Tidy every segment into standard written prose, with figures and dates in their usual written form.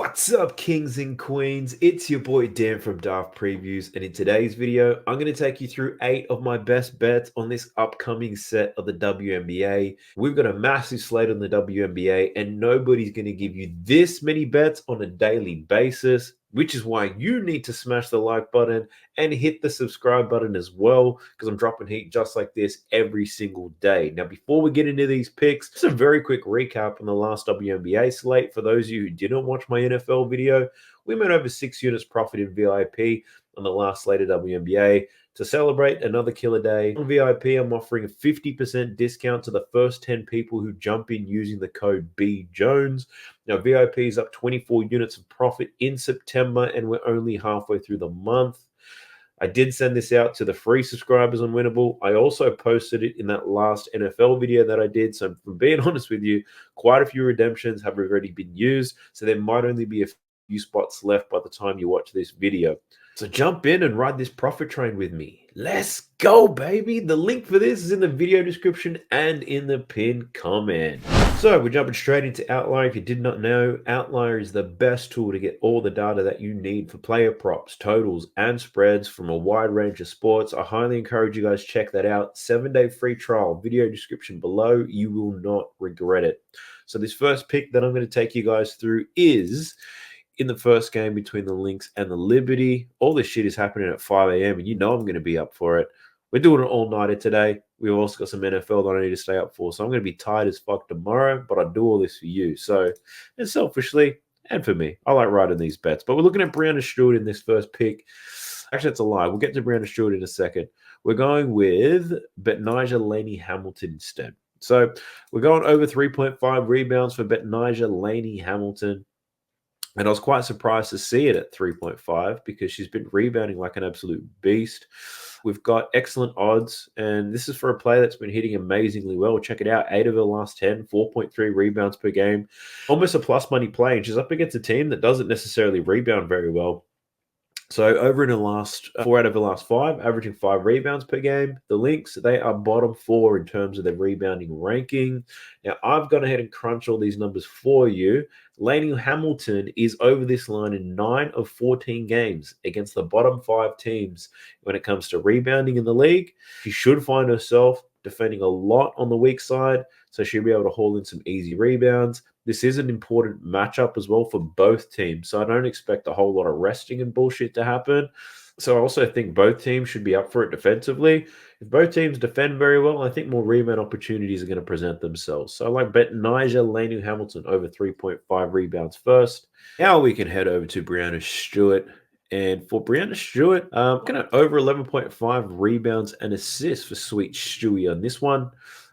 What's up, kings and queens? It's your boy Dan from Daft Previews, and in today's video, I'm going to take you through 8 of my best bets on this upcoming set of the WNBA. We've got a massive slate on the WNBA, and nobody's going to give you this many bets on a daily basis, which is why you need to smash the like button and hit the subscribe button as well, because I'm dropping heat just like this every single day. Now, before we get into these picks, just a very quick recap on the last WNBA slate. For those of you who didn't watch my NFL video, we made over 6 units profit in VIP on the last slate of WNBA. To celebrate another killer day on VIP, I'm offering a 50% discount to the first 10 people who jump in using the code BJones. Now, VIP is up 24 units of profit in September, and we're only halfway through the month. I did send this out to the free subscribers on Winnable. I also posted it in that last NFL video that I did. So, from being honest with you, quite a few redemptions have already been used. So, there might only be a few spots left by the time you watch this video. So jump in and ride this profit train with me. Let's go, baby. The link for this is in the video description and in the pinned comment. So we're jumping straight into Outlier. If you did not know, Outlier is the best tool to get all the data that you need for player props, totals, and spreads from a wide range of sports. I highly encourage you guys check that out. 7-day free trial, video description below. You will not regret it. So this first pick that I'm going to take you guys through is in the first game between the Lynx and the Liberty. All this shit is happening at 5 a.m. and you know I'm going to be up for it. We're doing an all-nighter today. We've also got some NFL that I need to stay up for. So I'm going to be tired as fuck tomorrow, but I do all this for you. So, and selfishly, and for me, I like riding these bets. But we're looking at Brianna Stewart in this first pick. Actually, that's a lie. We'll get to Brianna Stewart in a second. We're going with Betnijah Laney Hamilton instead. So we're going over 3.5 rebounds for Betnijah Laney Hamilton. And I was quite surprised to see it at 3.5 because she's been rebounding like an absolute beast. We've got excellent odds, and this is for a player that's been hitting amazingly well. Check it out. 8 of her last 10, 4.3 rebounds per game. Almost a plus money play, and she's up against a team that doesn't necessarily rebound very well. So over in the last 4 out of the last 5, averaging 5 rebounds per game. The Lynx, they are bottom 4 in terms of their rebounding ranking. Now, I've gone ahead and crunched all these numbers for you. Laney Hamilton is over this line in 9 of 14 games against the bottom 5 teams when it comes to rebounding in the league. She should find herself defending a lot on the weak side, so she'll be able to haul in some easy rebounds. This is an important matchup as well for both teams, so I don't expect a whole lot of resting and bullshit to happen. So I also think both teams should be up for it defensively. If both teams defend very well, I think more rebound opportunities are going to present themselves. So I like Betnijah Laney Hamilton over 3.5 rebounds first. Now we can head over to Brianna Stewart. And for Brianna Stewart, I'm going to over 11.5 rebounds and assists for Sweet Stewie on this one.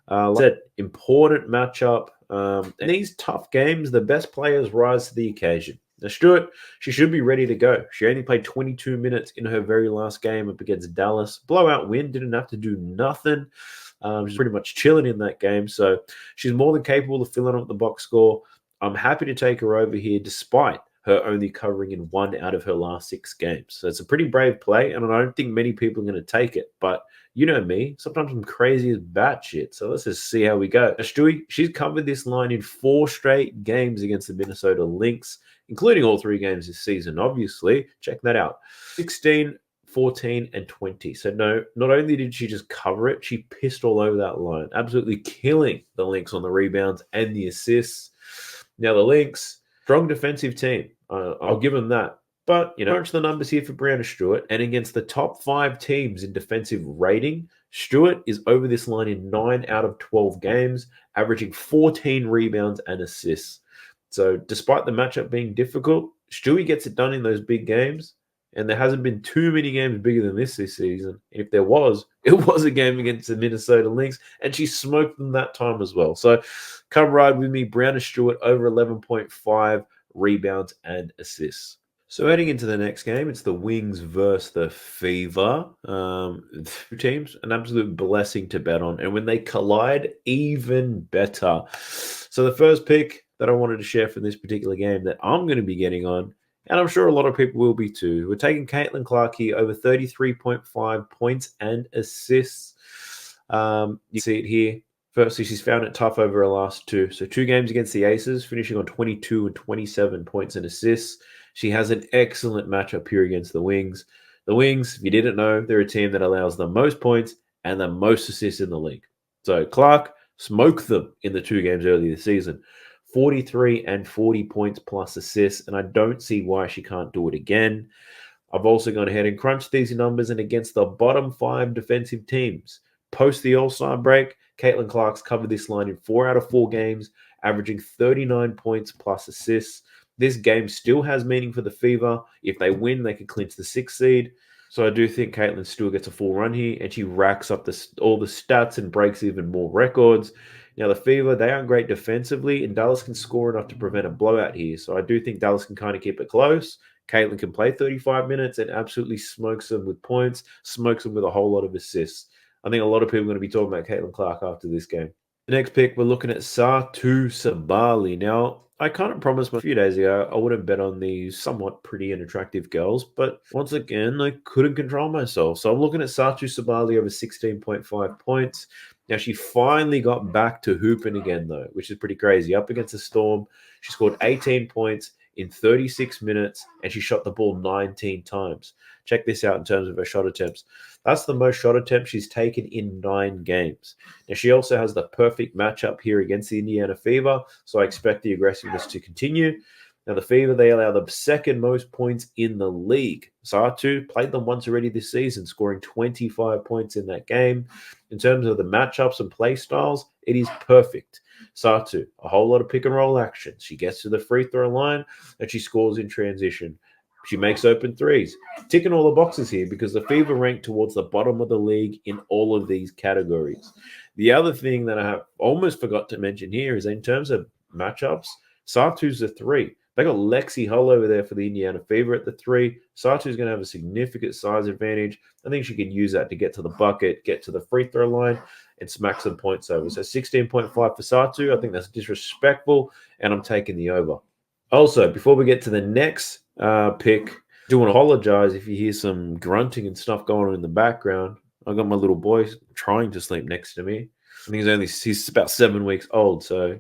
Like I said, important matchup. In these tough games, the best players rise to the occasion. Now, Stewart, she should be ready to go. She only played 22 minutes in her very last game up against Dallas. Blowout win, didn't have to do nothing. She's pretty much chilling in that game. So she's more than capable of filling up the box score. I'm happy to take her over here despite her only covering in 1 out of her last 6 games. So it's a pretty brave play, and I don't think many people are going to take it. But you know me, sometimes I'm crazy as batshit. So let's just see how we go. Now, Stewie, she's covered this line in 4 straight games against the Minnesota Lynx, including all 3 games this season, obviously. Check that out. 16, 14, and 20. So no, not only did she just cover it, she pissed all over that line, absolutely killing the Lynx on the rebounds and the assists. Now, the Lynx, strong defensive team. I'll give them that. But, crunch the numbers here for Brianna Stewart. And against the top 5 teams in defensive rating, Stewart is over this line in 9 out of 12 games, averaging 14 rebounds and assists. So despite the matchup being difficult, Stewie gets it done in those big games. And there hasn't been too many games bigger than this season. And if there was, it was a game against the Minnesota Lynx, and she smoked them that time as well. So come ride with me, Brianna Stewart over 11.5 rebounds and assists. So heading into the next game, it's the Wings versus the Fever. 2 teams, an absolute blessing to bet on. And when they collide, even better. So the first pick that I wanted to share for this particular game that I'm going to be getting on, and I'm sure a lot of people will be too, we're taking Caitlin Clark here over 33.5 points and assists. You see it here. Firstly, she's found it tough over her last two. So 2 games against the Aces, finishing on 22 and 27 points and assists. She has an excellent matchup here against the Wings. The Wings, if you didn't know, they're a team that allows the most points and the most assists in the league. So Clark smoked them in the 2 games earlier this season. 43 and 40 points plus assists, and I don't see why she can't do it again. I've also gone ahead and crunched these numbers, and against the bottom 5 defensive teams. Post the All-Star break, Caitlin Clark's covered this line in 4 out of 4 games, averaging 39 points plus assists. This game still has meaning for the Fever. If they win, they could clinch the 6th seed. So I do think Caitlin still gets a full run here, and she racks up all the stats and breaks even more records. Now, the Fever, they aren't great defensively, and Dallas can score enough to prevent a blowout here. So I do think Dallas can kind of keep it close. Caitlin can play 35 minutes and absolutely smokes them with points, smokes them with a whole lot of assists. I think a lot of people are going to be talking about Caitlin Clark after this game. The next pick, we're looking at Satu Sabali. Now, I kind of promised a few days ago I wouldn't bet on these somewhat pretty and attractive girls, but once again, I couldn't control myself. So I'm looking at Satu Sabali over 16.5 points. Now, she finally got back to hooping again, though, which is pretty crazy. Up against the Storm, she scored 18 points in 36 minutes, and she shot the ball 19 times. Check this out in terms of her shot attempts. That's the most shot attempts she's taken in 9 games. Now, she also has the perfect matchup here against the Indiana Fever, so I expect the aggressiveness to continue. Now, the Fever, they allow the second most points in the league. Satu played them once already this season, scoring 25 points in that game. In terms of the matchups and play styles, it is perfect. Satu, a whole lot of pick and roll action. She gets to the free throw line and she scores in transition. She makes open threes. Ticking all the boxes here because the Fever rank towards the bottom of the league in all of these categories. The other thing that I have almost forgot to mention here is in terms of matchups, Satu's the 3. They got Lexi Hull over there for the Indiana Fever at the 3. Satu's going to have a significant size advantage. I think she can use that to get to the bucket, get to the free throw line, and smack some points over. So 16.5 for Satu. I think that's disrespectful, and I'm taking the over. Also, before we get to the next pick, I do want to apologize if you hear some grunting and stuff going on in the background. I got my little boy trying to sleep next to me. I think he's about 7 weeks old, so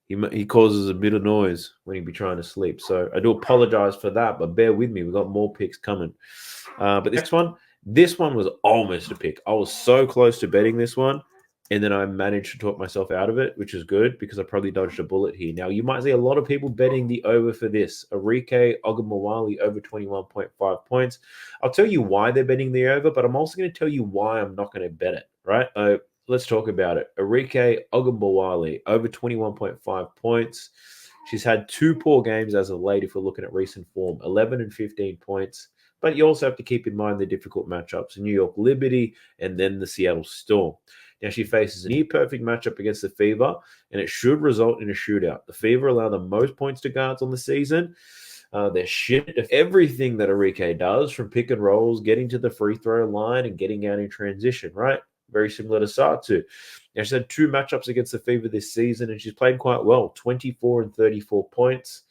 he causes a bit of noise when he be trying to sleep. So I do apologize for that, but bear with me. We've got more picks coming. But this one was almost a pick. I was so close to betting this one, and then I managed to talk myself out of it, which is good because I probably dodged a bullet here. Now, you might see a lot of people betting the over for this. Arike Ogumawali over 21.5 points. I'll tell you why they're betting the over, but I'm also going to tell you why I'm not going to bet it, right? Let's talk about it. Arike Ogumawali over 21.5 points. She's had 2 poor games as of late if we're looking at recent form, 11 and 15 points. But you also have to keep in mind the difficult matchups, New York Liberty and then the Seattle Storm. Now, she faces a near-perfect matchup against the Fever, and it should result in a shootout. The Fever allow the most points to guards on the season. They're shit at everything that Arike does, from pick and rolls, getting to the free throw line, and getting out in transition, right? Very similar to Satu. Now, she's had 2 matchups against the Fever this season, and she's played quite well, 24 and 34 points.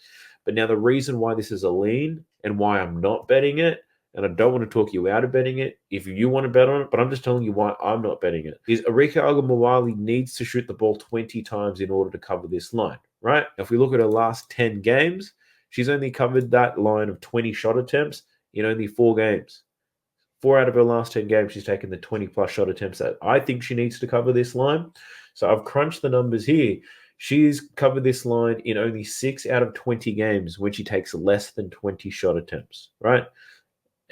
But now the reason why this is a lean and why I'm not betting it, and I don't want to talk you out of betting it if you want to bet on it, but I'm just telling you why I'm not betting it, is Arike Ogumawali needs to shoot the ball 20 times in order to cover this line, right? If we look at her last 10 games, she's only covered that line of 20 shot attempts in only 4 games. 4 out of her last 10 games, she's taken the 20-plus shot attempts that I think she needs to cover this line. So I've crunched the numbers here. She's covered this line in only 6 out of 20 games when she takes less than 20 shot attempts, right?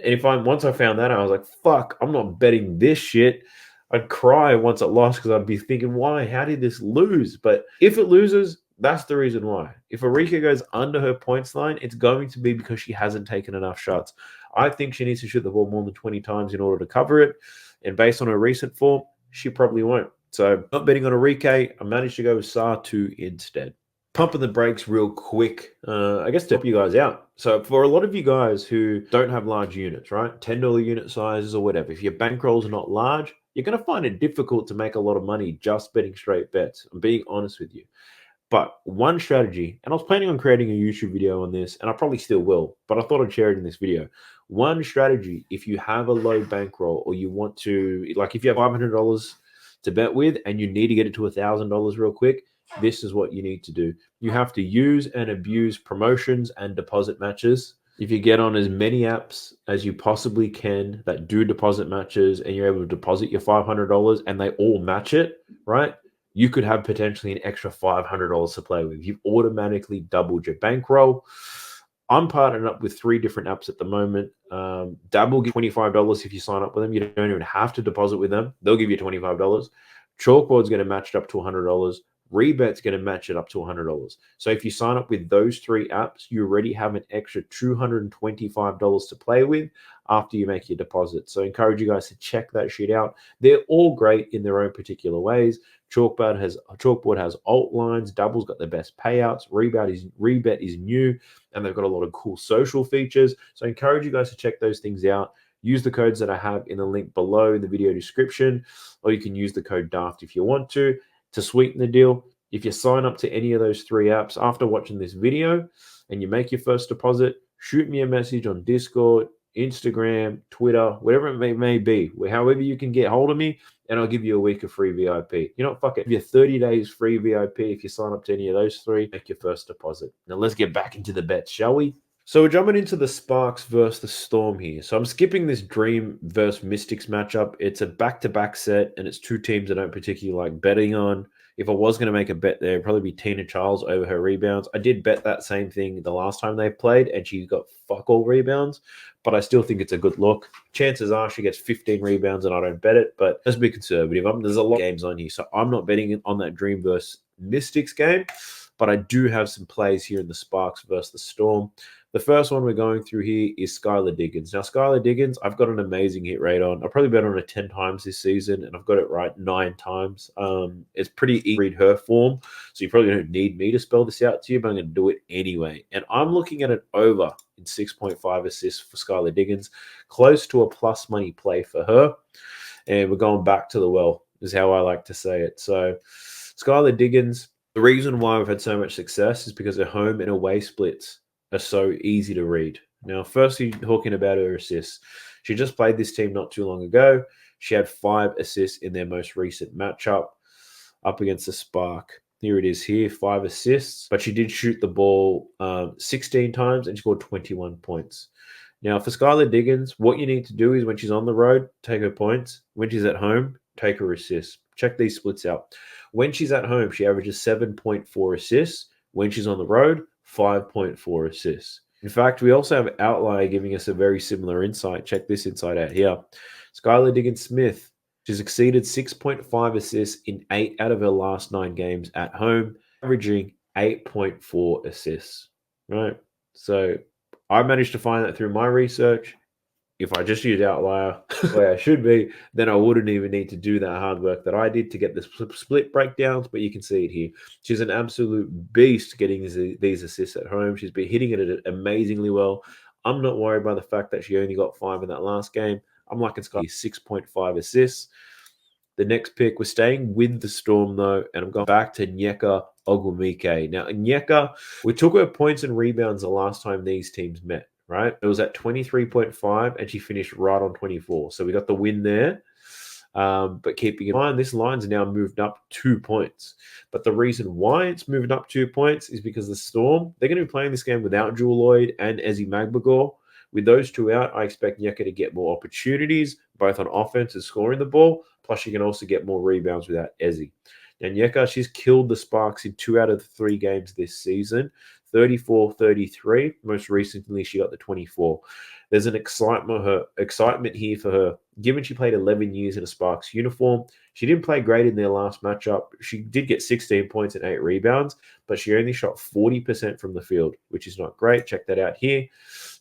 And once I found that, I was like, fuck, I'm not betting this shit. I'd cry once it lost because I'd be thinking, why? How did this lose? But if it loses, that's the reason why. If Arika goes under her points line, it's going to be because she hasn't taken enough shots. I think she needs to shoot the ball more than 20 times in order to cover it. And based on her recent form, she probably won't. So not betting on Arike. I managed to go with Satu instead. Pumping the brakes real quick, I guess to help you guys out. So for a lot of you guys who don't have large units, right? $10 unit sizes or whatever, if your bankrolls are not large, you're going to find it difficult to make a lot of money just betting straight bets. I'm being honest with you. But one strategy, and I was planning on creating a YouTube video on this, and I probably still will, but I thought I'd share it in this video. One strategy, if you have a low bankroll or you want to, like if you have $500 to bet with and you need to get it to $1,000 real quick, this is what you need to do. You have to use and abuse promotions and deposit matches. If you get on as many apps as you possibly can that do deposit matches and you're able to deposit your $500 and they all match it, right? You could have potentially an extra $500 to play with. You've automatically doubled your bankroll. I'm partnered up with 3 different apps at the moment. Dab will give $25 if you sign up with them. You don't even have to deposit with them. They'll give you $25. Chalkboard's going to match it up to $100. Rebet's going to match it up to $100. So if you sign up with those 3 apps, you already have an extra $225 to play with after you make your deposit. So I encourage you guys to check that shit out. They're all great in their own particular ways. Chalkboard has alt lines. Double's got the best payouts. Rebet is new, and they've got a lot of cool social features. So I encourage you guys to check those things out. Use the codes that I have in the link below in the video description, or you can use the code DAFT if you want to sweeten the deal. If you sign up to any of those 3 apps after watching this video and you make your first deposit, shoot me a message on Discord, Instagram, Twitter, whatever it may be, however you can get hold of me, and I'll give you a week of free VIP. You know what, fuck it. Give you 30 days free VIP if you sign up to any of those 3, make your first deposit. Now let's get back into the bets, shall we? So we're jumping into the Sparks versus the Storm here. So I'm skipping this Dream versus Mystics matchup. It's a back-to-back set, and it's 2 teams I don't particularly like betting on. If I was going to make a bet there, it'd probably be Tina Charles over her rebounds. I did bet that same thing the last time they played, and she got fuck all rebounds, but I still think it's a good look. Chances are she gets 15 rebounds, and I don't bet it, but let's be conservative. There's a lot of games on here, so I'm not betting on that Dream versus Mystics game, but I do have some plays here in the Sparks versus the Storm. The first one we're going through here is Skylar Diggins. Now, Skylar Diggins, I've got an amazing hit rate on. I've probably bet on it 10 times this season, and I've got it right 9 times. It's pretty easy to read her form, so you probably don't need me to spell this out to you, but I'm going to do it anyway. And I'm looking at it over in 6.5 assists for Skylar Diggins, close to a plus money play for her. And we're going back to the well, is how I like to say it. So, Skylar Diggins, the reason why we've had so much success is because her home and away splits are so easy to read. Now, firstly, talking about her assists. She just played this team not too long ago. She had 5 assists in their most recent matchup up against the Spark. Here it is here, 5 assists. But she did shoot the ball 16 times and she scored 21 points. Now, for Skylar Diggins, what you need to do is when she's on the road, take her points. When she's at home, take her assists. Check these splits out. When she's at home, she averages 7.4 assists. When she's on the road, 5.4 assists. In fact, we also have Outlier giving us a very similar insight. Check this insight out here. Skylar Diggins-Smith, she's exceeded 6.5 assists in 8 out of her last 9 games at home, averaging 8.4 assists. Right? So I managed to find that through my research. If I just used Outlier where I should be, then I wouldn't even need to do that hard work that I did to get the split breakdowns, but you can see it here. She's an absolute beast getting these assists at home. She's been hitting it amazingly well. I'm not worried by the fact that she only got 5 in that last game. I'm liking Sky 6.5 assists. The next pick, we're staying with the Storm though, and I'm going back to Onyeka Ogwumike. Now, Onyeka, we took her points and rebounds the last time these teams met. Right? It was at 23.5 and she finished right on 24. So we got the win there. But keeping in mind, this line's now moved up 2 points. But the reason why it's moved up 2 points is because the Storm, they're going to be playing this game without Jewel Lloyd and Ezi Magbagor. With those 2 out, I expect Onyeka to get more opportunities, both on offense and scoring the ball. Plus, she can also get more rebounds without Ezi. Now, Onyeka, she's killed the Sparks in 2 out of the 3 games this season. 34-33. Most recently, she got the 24. There's an excitement here for her. Given she played 11 years in a Sparks uniform, she didn't play great in their last matchup. She did get 16 points and 8 rebounds, but she only shot 40% from the field, which is not great. Check that out here.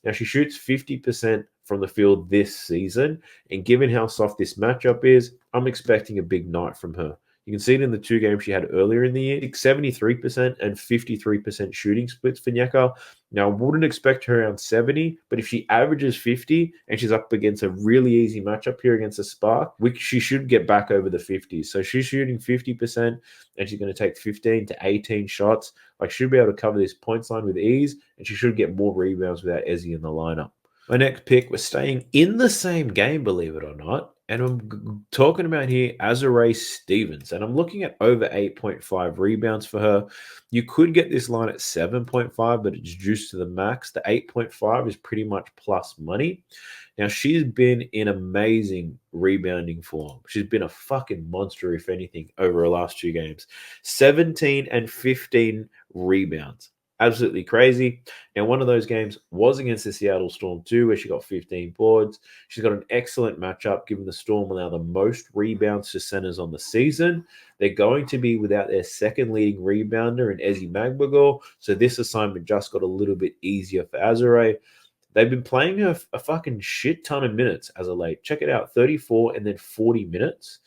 Now, she shoots 50% from the field this season, and given how soft this matchup is, I'm expecting a big night from her. You can see it in the 2 games she had earlier in the year, 73% and 53% shooting splits for Onyeka. Now, I wouldn't expect her around 70, but if she averages 50 and she's up against a really easy matchup here against a Spark, she should get back over the 50s. So she's shooting 50% and she's going to take 15 to 18 shots. Like, she'll be able to cover this points line with ease, and she should get more rebounds without Ezi in the lineup. My next pick, we're staying in the same game, believe it or not. And I'm talking about here Azurá Stevens, and I'm looking at over 8.5 rebounds for her. You could get this line at 7.5, but it's juiced to the max. The 8.5 is pretty much plus money. Now, she's been in amazing rebounding form. She's been a fucking monster, if anything, over her last 2 games. 17 and 15 rebounds. Absolutely crazy. Now, one of those games was against the Seattle Storm too, where she got 15 boards. She's got an excellent matchup, given the Storm allow the most rebounds to centers on the season. They're going to be without their second leading rebounder in Ezi Magbagor, so this assignment just got a little bit easier for Azurá. They've been playing her a fucking shit ton of minutes as of late. Check it out, 34 and then 40 minutes.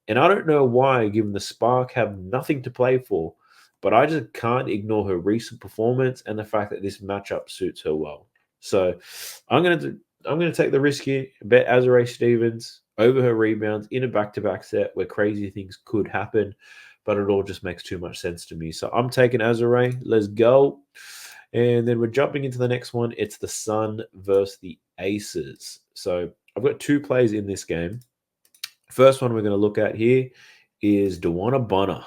And I don't know why, given the Spark have nothing to play for, but I just can't ignore her recent performance and the fact that this matchup suits her well. So I'm gonna take the risk here, bet Azurá Stevens over her rebounds in a back-to-back set where crazy things could happen, but it all just makes too much sense to me. So I'm taking Azurá. Let's go. And then we're jumping into the next one. It's the Sun versus the Aces. So I've got 2 plays in this game. First one we're going to look at here is Dewana Bonner.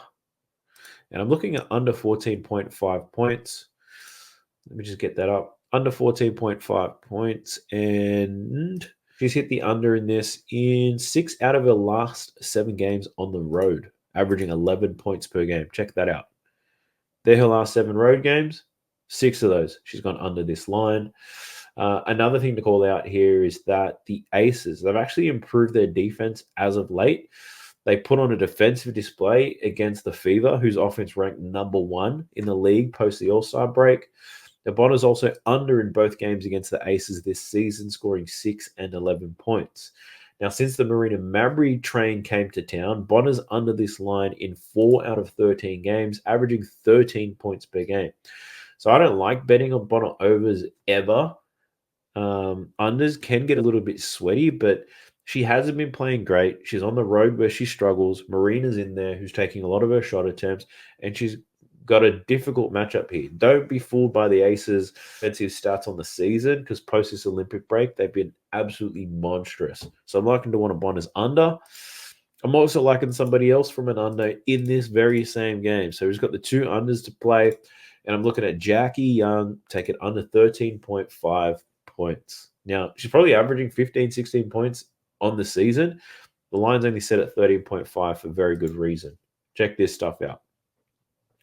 And I'm looking at under 14.5 points. Let me just get that up. Under 14.5 points. And she's hit the under in this in 6 out of her last 7 games on the road, averaging 11 points per game. Check that out. They're her last 7 road games. 6 of those, she's gone under this line. Another thing to call out here is that the Aces, they've actually improved their defense as of late. They put on a defensive display against the Fever, whose offense ranked number 1 in the league post the All-Star break. The Bonner's also under in both games against the Aces this season, scoring 6 and 11 points. Now, since the Marina Mabrey train came to town, Bonner's under this line in 4 out of 13 games, averaging 13 points per game. So I don't like betting on Bonner overs ever. Unders can get a little bit sweaty, but she hasn't been playing great. She's on the road where she struggles. Marina's in there, who's taking a lot of her shot attempts, and she's got a difficult matchup here. Don't be fooled by the Aces' defensive stats on the season, because post this Olympic break, they've been absolutely monstrous. So I'm liking to want a Bonner's under. I'm also liking somebody else from an under in this very same game. So he's got the 2 unders to play. And I'm looking at Jackie Young, taking under 13.5 points. Now, she's probably averaging 15, 16 points on the season. The line's only set at 13.5 for very good reason. Check this stuff out.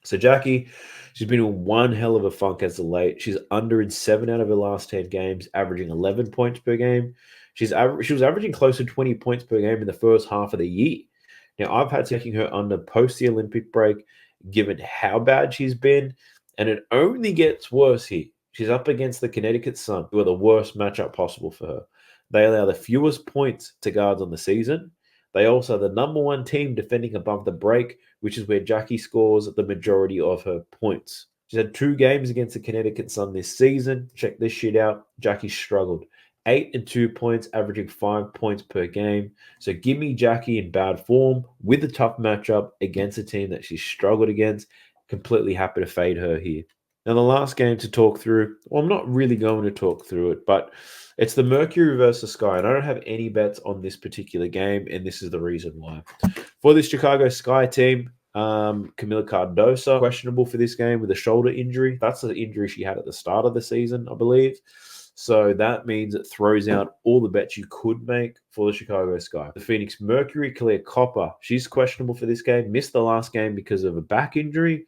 So Jackie, she's been in one hell of a funk as of late. She's under in 7 out of her last 10 games, averaging 11 points per game. She was averaging close to 20 points per game in the first half of the year. Now, I've had taking her under post the Olympic break, given how bad she's been. And it only gets worse here. She's up against the Connecticut Sun, who are the worst matchup possible for her. They allow the fewest points to guards on the season. They also are the number 1 team defending above the break, which is where Jackie scores the majority of her points. She's had 2 games against the Connecticut Sun this season. Check this shit out. Jackie struggled. 8 and 2 points, averaging 5 points per game. So give me Jackie in bad form with a tough matchup against a team that she's struggled against. Completely happy to fade her here. Now, the last game to talk through, well, I'm not really going to talk through it, but it's the Mercury versus Sky, and I don't have any bets on this particular game, and this is the reason why. For this Chicago Sky team, Camila Cardoso, questionable for this game with a shoulder injury. That's the injury she had at the start of the season, I believe. So that means it throws out all the bets you could make for the Chicago Sky. The Phoenix Mercury, Kalia Copper, she's questionable for this game. Missed the last game because of a back injury,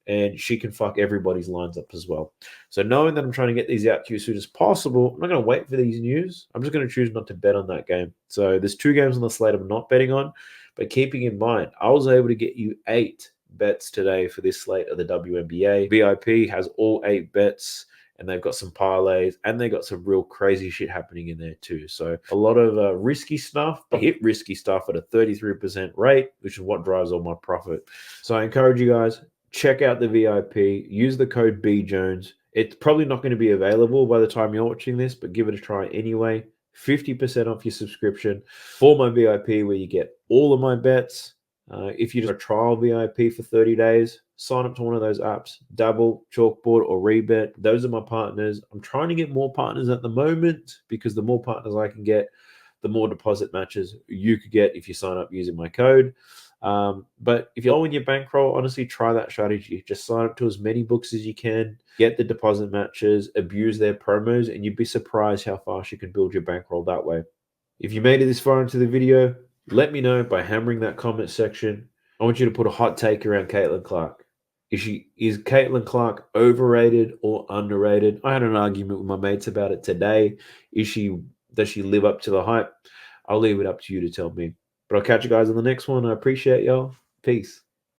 and she can fuck everybody's lines up as well. So knowing that I'm trying to get these out to you as soon as possible, I'm not going to wait for these news. I'm just going to choose not to bet on that game. So there's 2 games on the slate I'm not betting on, but keeping in mind, I was able to get you 8 bets today for this slate of the WNBA. VIP has all 8 bets, and they've got some parlays, and they got some real crazy shit happening in there too. So a lot of risky stuff, but hit risky stuff at a 33% rate, which is what drives all my profit. So I encourage you guys, check out the VIP, use the code BJones. It's probably not going to be available by the time you're watching this, but give it a try anyway. 50% off your subscription for my VIP, where you get all of my bets. If you just a trial VIP for 30 days, sign up to one of those apps, Dabble, Chalkboard, or Rebet. Those are my partners. I'm trying to get more partners at the moment, because the more partners I can get, the more deposit matches you could get if you sign up using my code. But if you're low in your bankroll, honestly, try that strategy. Just sign up to as many books as you can, get the deposit matches, abuse their promos, and you'd be surprised how fast you can build your bankroll that way. If you made it this far into the video, let me know by hammering that comment section. I want you to put a hot take around Caitlin Clark. Is Caitlin Clark overrated or underrated? I had an argument with my mates about it today. Does she live up to the hype? I'll leave it up to you to tell me. But I'll catch you guys on the next one. I appreciate y'all. Peace.